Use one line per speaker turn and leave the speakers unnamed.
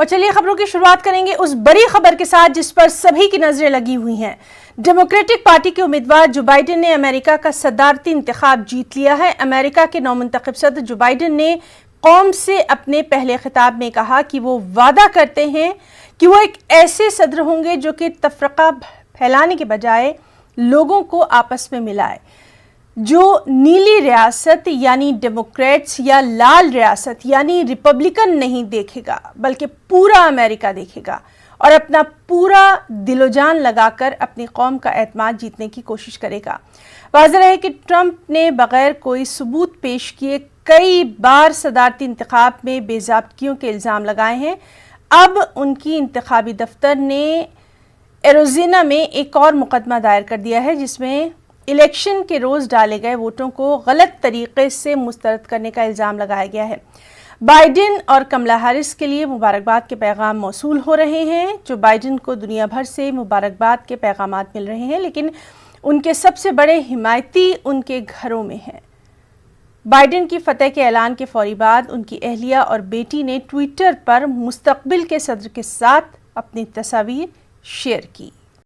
اور چلیے خبروں کی شروعات کریں گے اس بڑی خبر کے ساتھ جس پر سبھی کی نظریں لگی ہوئی ہیں۔ ڈیموکریٹک پارٹی کے امیدوار جو بائیڈن نے امریکہ کا صدارتی انتخاب جیت لیا ہے۔ امریکہ کے نومنتخب صدر جو بائیڈن نے قوم سے اپنے پہلے خطاب میں کہا کہ وہ وعدہ کرتے ہیں کہ وہ ایک ایسے صدر ہوں گے جو کہ تفرقہ پھیلانے کے بجائے لوگوں کو آپس میں ملائے، جو نیلی ریاست یعنی ڈیموکریٹس یا لال ریاست یعنی ریپبلکن نہیں دیکھے گا بلکہ پورا امریکہ دیکھے گا اور اپنا پورا دل و جان لگا کر اپنی قوم کا اعتماد جیتنے کی کوشش کرے گا۔ واضح رہے کہ ٹرمپ نے بغیر کوئی ثبوت پیش کیے کئی بار صدارتی انتخاب میں بے ضابطگیوں کے الزام لگائے ہیں۔ اب ان کی انتخابی دفتر نے ایریزونا میں ایک اور مقدمہ دائر کر دیا ہے جس میں الیکشن کے روز ڈالے گئے ووٹوں کو غلط طریقے سے مسترد کرنے کا الزام لگایا گیا ہے۔ بائیڈن اور کملا ہیرس کے لیے مبارکباد کے پیغام موصول ہو رہے ہیں۔ جو بائیڈن کو دنیا بھر سے مبارکباد کے پیغامات مل رہے ہیں لیکن ان کے سب سے بڑے حمایتی ان کے گھروں میں ہیں۔ بائیڈن کی فتح کے اعلان کے فوری بعد ان کی اہلیہ اور بیٹی نے ٹویٹر پر مستقبل کے صدر کے ساتھ اپنی تصاویر شیئر کی۔